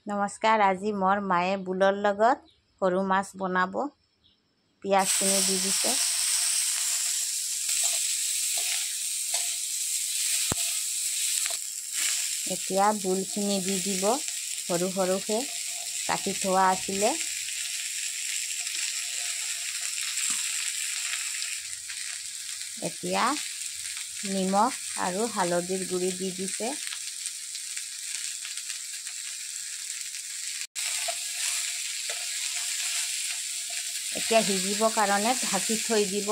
নমস্কাৰ। আজি মোৰ মায়ে বুলৰ লগত সৰু মাছ বনাব। পিঁয়াজখিনি দি দিছে। এতিয়া বুলখিনি দি দিব, সৰু সৰুকৈ কাটি থোৱা আছিলে। এতিয়া নিমখ আৰু হালধিৰ গুড়ি দি দিছে। এতিয়া সিজিবৰ কাৰণে ঢাকি থৈ দিব।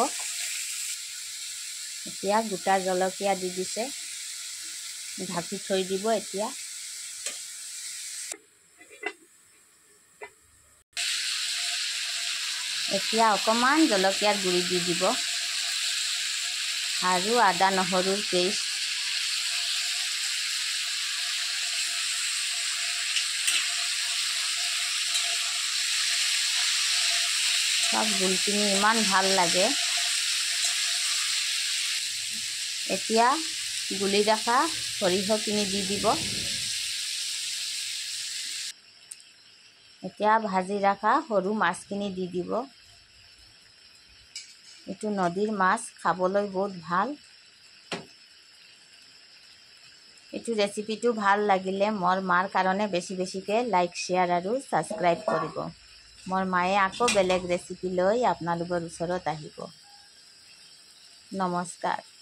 এতিয়া গোটা জলকীয়া দি দিছে, ঢাকি থৈ দিব। এতিয়া অকণমান জলকীয়াৰ গুড়ি দি দিব আৰু আদা নহৰুৰ পেষ্ট। সব গুলখিনি ইমান ভাল লাগে। এতিয়া গুলি ৰখা সৰিয়হখিনি দি দিব। এতিয়া ভাজি ৰখা সৰু মাছখিনি দি দিব। এইটো নদীৰ মাছ, খাবলৈ বহুত ভাল। এইটো ৰেচিপিটো ভাল লাগিলে মোৰ মাৰ কাৰণে বেছিকৈ লাইক, শ্বেয়াৰ আৰু ছাবস্ক্ৰাইব কৰিব। মোৰ মায়ে আকৌ বেলেগ ৰেচিপি লৈ আপোনালোকৰ ওচৰত আহিব। নমস্কাৰ।